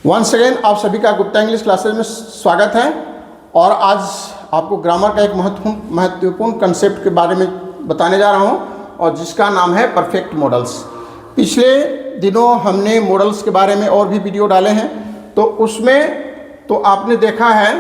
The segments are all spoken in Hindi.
वंस अगेन आप सभी का गुप्ता इंग्लिश क्लासेस में स्वागत है। और आज आपको ग्रामर का एक महत्वपूर्ण कंसेप्ट के बारे में बताने जा रहा हूं, और जिसका नाम है परफेक्ट मॉडल्स। पिछले दिनों हमने मॉडल्स के बारे में और भी वीडियो डाले हैं, तो उसमें तो आपने देखा है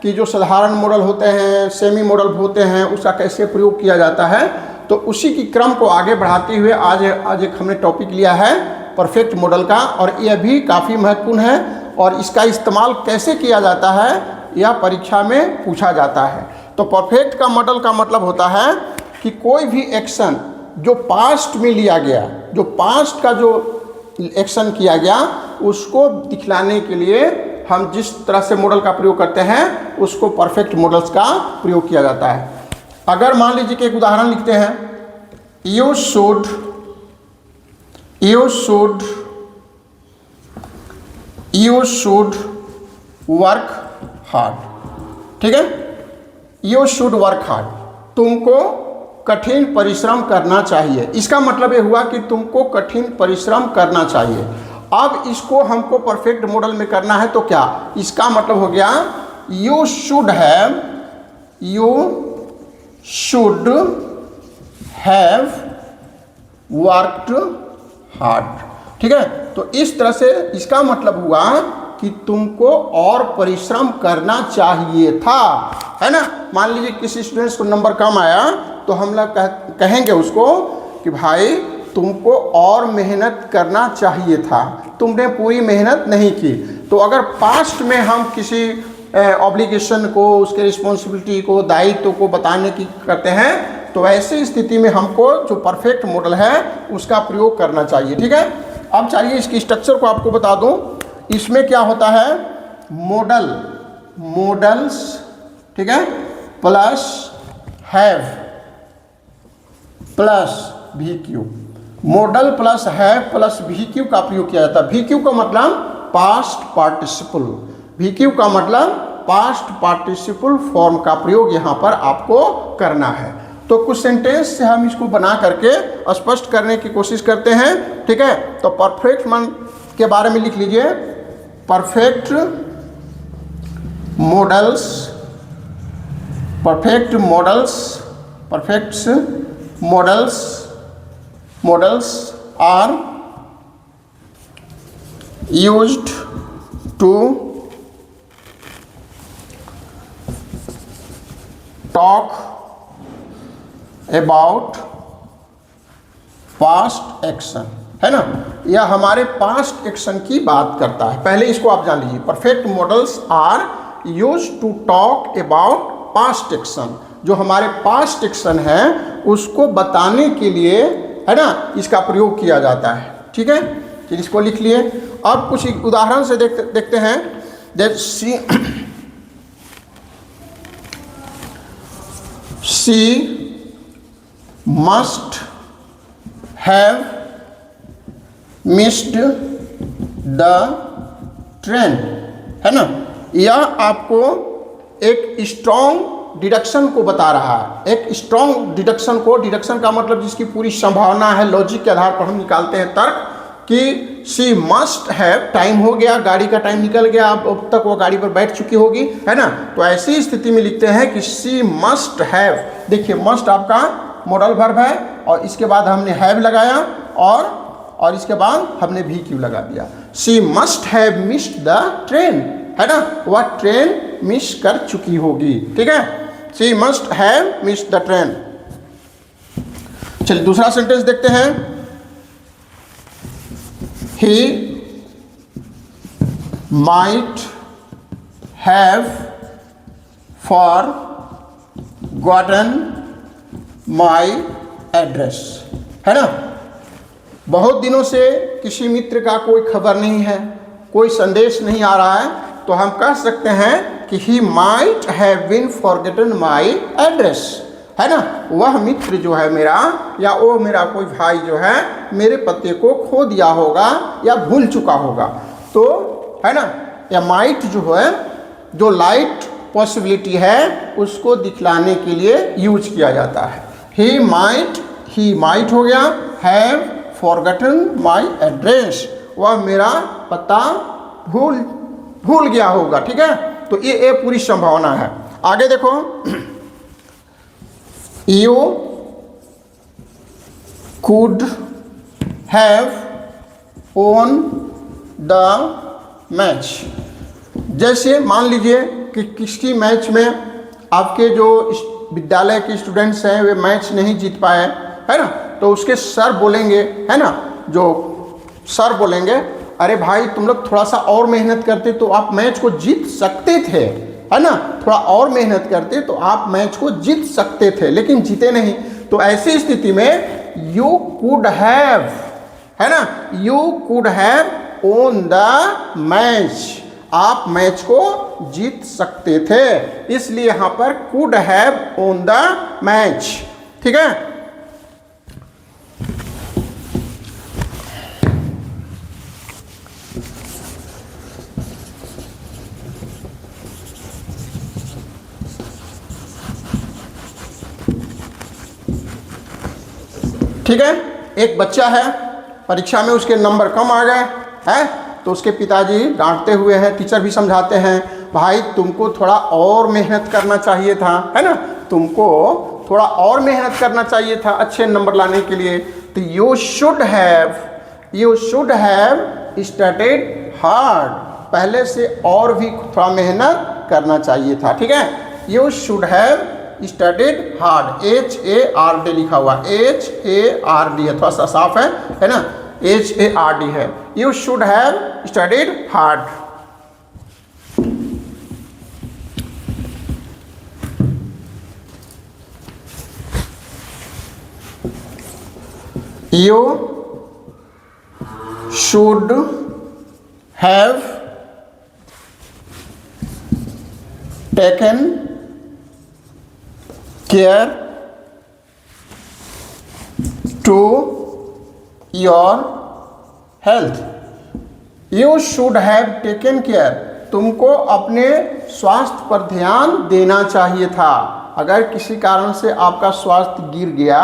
कि जो साधारण मॉडल होते हैं, सेमी मॉडल होते हैं, उसका कैसे प्रयोग किया जाता है। तो उसी की क्रम को आगे बढ़ाते हुए आज एक हमने टॉपिक लिया है परफेक्ट मॉडल का, और यह भी काफ़ी महत्वपूर्ण है। और इसका इस्तेमाल कैसे किया जाता है यह परीक्षा में पूछा जाता है। तो परफेक्ट का मॉडल का मतलब होता है कि कोई भी एक्शन जो पास्ट में लिया गया, जो पास्ट का जो एक्शन किया गया, उसको दिखलाने के लिए हम जिस तरह से मॉडल का प्रयोग करते हैं उसको परफेक्ट मॉडल्स का प्रयोग किया जाता है। अगर मान लीजिए कि एक उदाहरण लिखते हैं, यू शुड वर्क हार्ड। ठीक है, यू शुड वर्क हार्ड, तुमको कठिन परिश्रम करना चाहिए। इसका मतलब ये हुआ कि तुमको कठिन परिश्रम करना चाहिए। अब इसको हमको परफेक्ट मॉडल में करना है, तो क्या इसका मतलब हो गया, you should have worked hard. ठीक है, तो इस तरह से इसका मतलब हुआ कि तुमको और परिश्रम करना चाहिए था, है ना। मान लीजिए किसी स्टूडेंट्स को नंबर कम आया, तो हम लोग कहेंगे उसको कि भाई तुमको और मेहनत करना चाहिए था, तुमने पूरी मेहनत नहीं की। तो अगर पास्ट में हम किसी ऑब्लिगेशन को, उसके रिस्पॉन्सिबिलिटी को, दायित्व को बताने की करते हैं, तो ऐसी स्थिति में हमको जो परफेक्ट मॉडल है उसका प्रयोग करना चाहिए। ठीक है, अब चलिए इसकी स्ट्रक्चर को आपको बता दूं। इसमें क्या होता है, मॉडल्स, ठीक है, plus have plus we Q. Model plus have plus we Q का प्रयोग किया जाता है। वी क्यू का मतलब पास्ट पार्टिसिपल, वी क्यू का मतलब पास्ट पार्टिसिपल फॉर्म का प्रयोग यहाँ पर आपको करना है। तो कुछ सेंटेंस से हम इसको बना करके स्पष्ट करने की कोशिश करते हैं। ठीक है, तो परफेक्ट मन के बारे में लिख लीजिए, perfect models are used to talk about past action, है ना। यह हमारे पास्ट एक्शन की बात करता है। पहले इसको आप जान लीजिए, perfect models are use to talk about past action. जो हमारे पास्ट एक्शन है उसको बताने के लिए, है ना, इसका प्रयोग किया जाता है। ठीक है, फिर इसको लिख लिए। अब कुछ उदाहरण से देखते हैं। She must have missed the train, है ना। यह आपको एक स्ट्रॉन्ग डिडक्शन को बता रहा है। एक स्ट्रॉन्ग डिडक्शन को, डिडक्शन का मतलब जिसकी पूरी संभावना है, लॉजिक के आधार पर हम निकालते हैं तर्क, कि शी मस्ट हैव, टाइम हो गया, गाड़ी का टाइम निकल गया, अब तक वो गाड़ी पर बैठ चुकी होगी, है ना। तो ऐसी स्थिति में लिखते हैं कि शी मस्ट हैव। देखिए, मस्ट आपका मॉडल वर्ब है, और इसके बाद हमने हैव लगाया, और इसके बाद हमने भी क्यू लगा दिया। She must have missed the train, है ना, वह ट्रेन मिस कर चुकी होगी। ठीक है, she must have missed the train. चलिए दूसरा सेंटेंस देखते हैं। ही might have forgotten my address, है ना। बहुत दिनों से किसी मित्र का कोई खबर नहीं है, कोई संदेश नहीं आ रहा है, तो हम कह सकते हैं कि he might have been forgotten my address, है ना। वह मित्र जो है मेरा, या वो मेरा कोई भाई जो है, मेरे पते को खो दिया होगा या भूल चुका होगा। तो है ना, या माइट जो है, जो लाइट पॉसिबिलिटी है, उसको दिखलाने के लिए यूज किया जाता है। ही माइट हो गया, हैव फॉरगॉटन माई एड्रेस, वह मेरा पता भूल भूल गया होगा, ठीक है। तो ये पूरी संभावना है। आगे देखो, you could have won the match. जैसे मान लीजिए कि किसी मैच में आपके जो विद्यालय के स्टूडेंट्स हैं वे मैच नहीं जीत पाए, है ना, तो उसके सर बोलेंगे, है ना, जो सर बोलेंगे, अरे भाई तुम लोग थोड़ा सा और मेहनत करते तो आप मैच को जीत सकते थे, है ना, थोड़ा और मेहनत करते तो आप मैच को जीत सकते थे, लेकिन जीते नहीं। तो ऐसी स्थिति में यू कुड हैव, है ना, you could have own the match, आप मैच को जीत सकते थे, इसलिए यहां पर could have own the match, ठीक है। ठीक है, एक बच्चा है, परीक्षा में उसके नंबर कम आ गए हैं, तो उसके पिताजी डांटते हुए हैं, टीचर भी समझाते हैं, भाई तुमको थोड़ा और मेहनत करना चाहिए था, है ना, तुमको थोड़ा और मेहनत करना चाहिए था अच्छे नंबर लाने के लिए। तो you should have studied hard, पहले से और भी थोड़ा मेहनत करना चाहिए था, ठीक है। You should have studied hard, HARD लिखा हुआ, HARD है, थोड़ा सा साफ है ना, HARD है। You should have studied hard. You should have taken care to your health. You should have taken care, तुमको अपने स्वास्थ्य पर ध्यान देना चाहिए था। अगर किसी कारण से आपका स्वास्थ्य गिर गया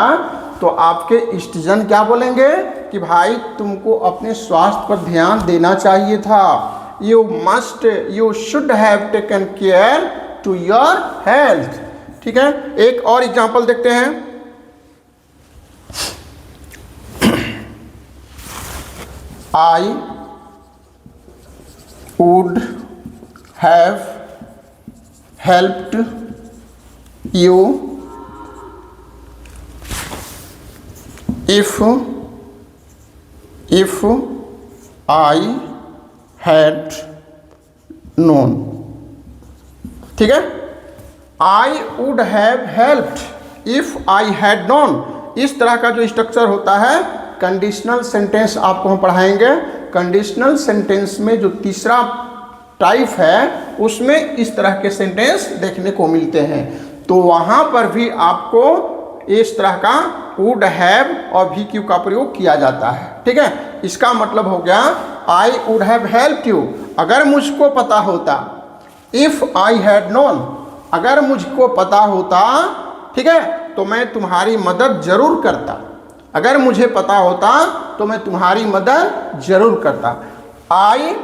तो आपके स्टूडेंट क्या बोलेंगे कि भाई तुमको अपने स्वास्थ्य पर ध्यान देना चाहिए था। You should have taken care to your health, ठीक है। एक और एग्जांपल देखते हैं। I would have helped you if I had known, ठीक है। I would have helped if I had known, इस तरह का जो स्ट्रक्चर होता है कंडीशनल सेंटेंस आपको हम पढ़ाएंगे। कंडीशनल सेंटेंस में जो तीसरा टाइप है उसमें इस तरह के सेंटेंस देखने को मिलते हैं, तो वहाँ पर भी आपको इस तरह का वुड हैव और भी क्यू का प्रयोग किया जाता है, ठीक है। इसका मतलब हो गया आई वुड हैव हेल्प्ड यू, अगर मुझको पता होता, इफ आई हैड नोन, अगर मुझको पता होता, ठीक है, तो मैं तुम्हारी मदद जरूर करता। अगर मुझे पता होता तो मैं तुम्हारी मदद जरूर करता। आई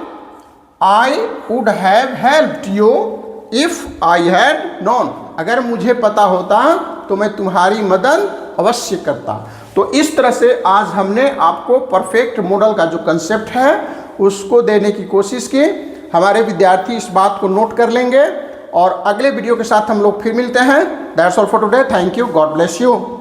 would have helped you if I had known, अगर मुझे पता होता तो मैं तुम्हारी मदद अवश्य करता। तो इस तरह से आज हमने आपको परफेक्ट मॉडल का जो कंसेप्ट है उसको देने की कोशिश की। हमारे विद्यार्थी इस बात को नोट कर लेंगे और अगले वीडियो के साथ हम लोग फिर मिलते हैं। That's all for today, thank you, God bless you.